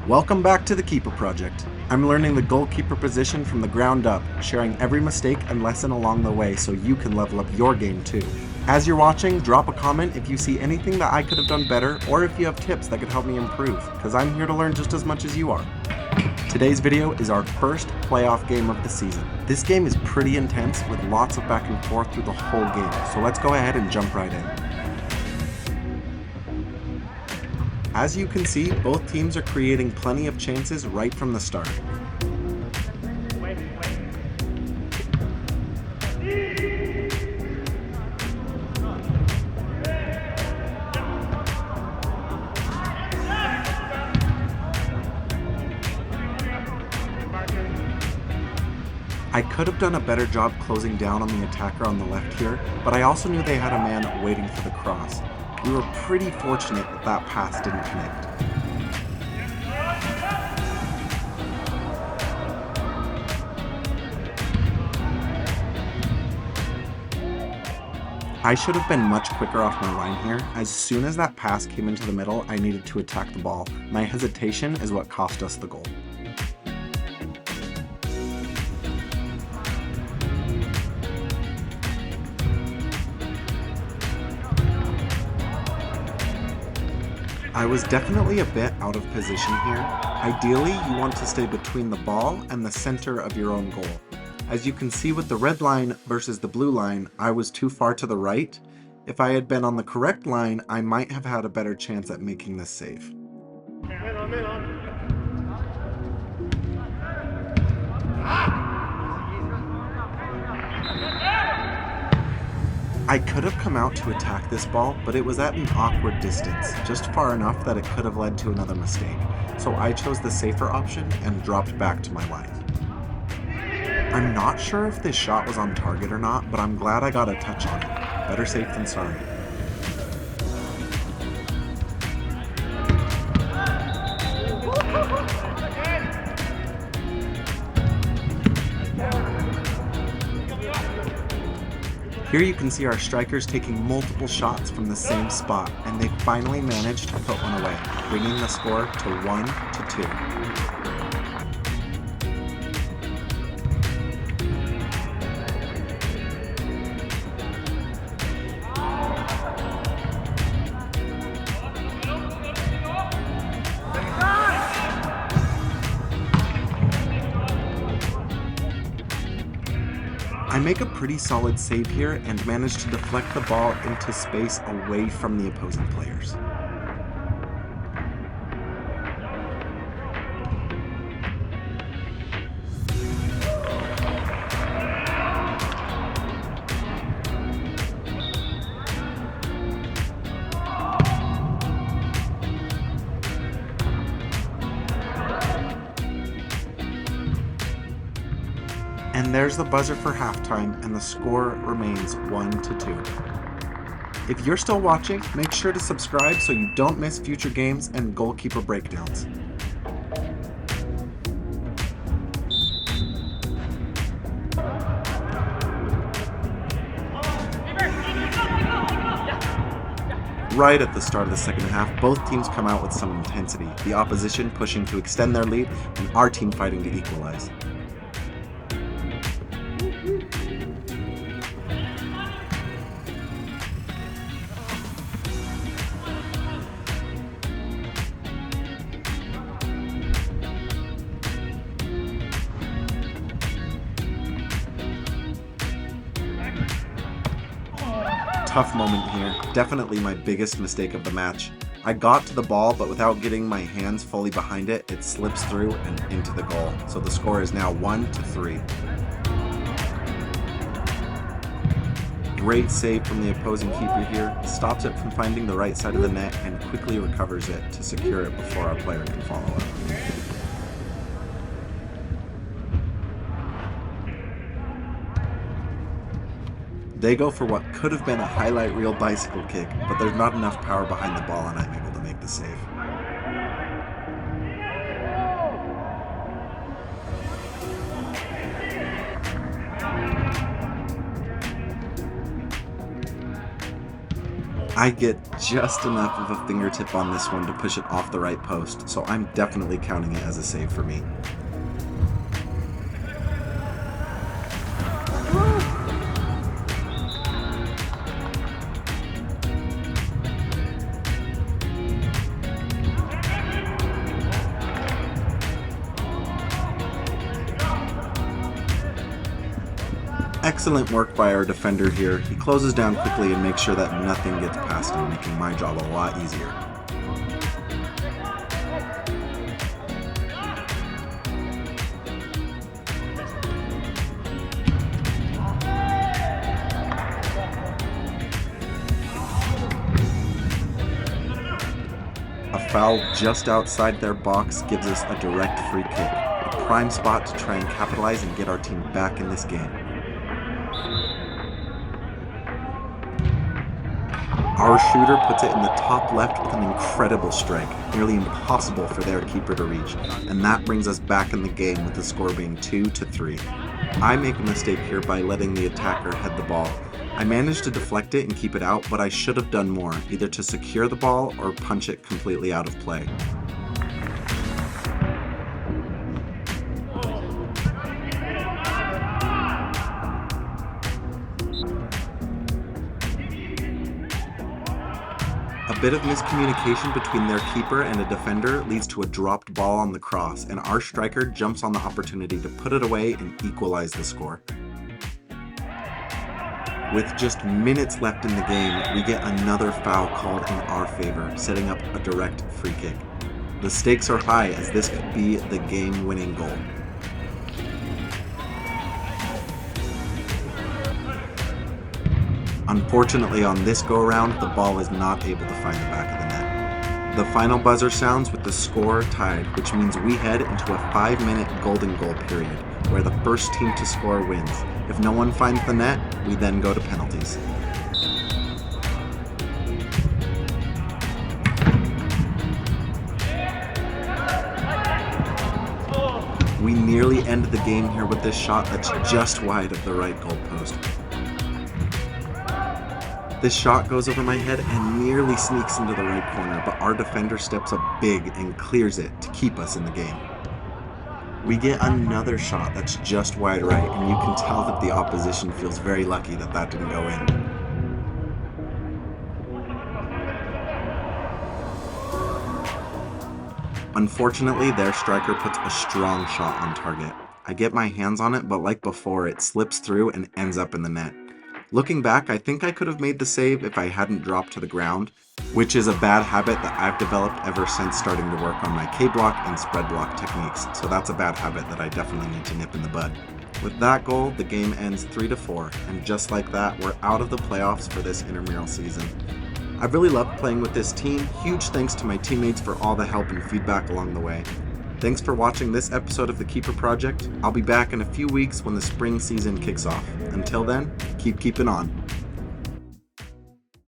Welcome back to the Keeper Project. I'm learning the goalkeeper position from the ground up, sharing every mistake and lesson along the way so you can level up your game too. As you're watching, drop a comment if you see anything that I could have done better or if you have tips that could help me improve, because I'm here to learn just as much as you are. Today's video is our first playoff game of the season. This game is pretty intense with lots of back and forth through the whole game, so let's go ahead and jump right in. As you can see, both teams are creating plenty of chances right from the start. I could have done a better job closing down on the attacker on the left here, but I also knew they had a man waiting for the cross. We were pretty fortunate that that pass didn't connect. I should have been much quicker off my line here. As soon as that pass came into the middle, I needed to attack the ball. My hesitation is what cost us the goal. I was definitely a bit out of position here. Ideally, you want to stay between the ball and the center of your own goal. As you can see with the red line versus the blue line, I was too far to the right. If I had been on the correct line, I might have had a better chance at making this save. I could have come out to attack this ball, but it was at an awkward distance, just far enough that it could have led to another mistake. So I chose the safer option and dropped back to my line. I'm not sure if this shot was on target or not, but I'm glad I got a touch on it. Better safe than sorry. Here you can see our strikers taking multiple shots from the same spot, and they finally managed to put one away, bringing the score to 1-2. I make a pretty solid save here and manage to deflect the ball into space away from the opposing players. And there's the buzzer for halftime, and the score remains 1-2. If you're still watching, make sure to subscribe so you don't miss future games and goalkeeper breakdowns. Right at the start of the second half, both teams come out with some intensity, the opposition pushing to extend their lead and our team fighting to equalize. Tough moment here, definitely my biggest mistake of the match. I got to the ball, but without getting my hands fully behind it, it slips through and into the goal. So the score is now 1-3. Great save from the opposing keeper here, stops it from finding the right side of the net and quickly recovers it to secure it before our player can follow up. They go for what could have been a highlight reel bicycle kick, but there's not enough power behind the ball and I'm able to make the save. I get just enough of a fingertip on this one to push it off the right post, so I'm definitely counting it as a save for me. Excellent work by our defender here. He closes down quickly and makes sure that nothing gets past him, making my job a lot easier. A foul just outside their box gives us a direct free kick, a prime spot to try and capitalize and get our team back in this game. Our shooter puts it in the top left with an incredible strike, nearly impossible for their keeper to reach, and that brings us back in the game with the score being 2-3. I make a mistake here by letting the attacker head the ball. I managed to deflect it and keep it out, but I should have done more, either to secure the ball or punch it completely out of play. A bit of miscommunication between their keeper and a defender leads to a dropped ball on the cross, and our striker jumps on the opportunity to put it away and equalize the score. With just minutes left in the game, we get another foul called in our favor, setting up a direct free kick. The stakes are high as this could be the game-winning goal. Unfortunately, on this go-around, the ball is not able to find the back of the net. The final buzzer sounds with the score tied, which means we head into a 5-minute golden goal period, where the first team to score wins. If no one finds the net, we then go to penalties. We nearly end the game here with this shot that's just wide of the right goal post. This shot goes over my head and nearly sneaks into the right corner, but our defender steps up big and clears it to keep us in the game. We get another shot that's just wide right, and you can tell that the opposition feels very lucky that that didn't go in. Unfortunately, their striker puts a strong shot on target. I get my hands on it, but like before, it slips through and ends up in the net. Looking back, I think I could have made the save if I hadn't dropped to the ground, which is a bad habit that I've developed ever since starting to work on my K-block and spread block techniques, so that's a bad habit that I definitely need to nip in the bud. With that goal, the game ends 3-4, and just like that, we're out of the playoffs for this intramural season. I've really loved playing with this team. Huge thanks to my teammates for all the help and feedback along the way. Thanks for watching this episode of the Keeper Project. I'll be back in a few weeks when the spring season kicks off. Until then, keep keeping on.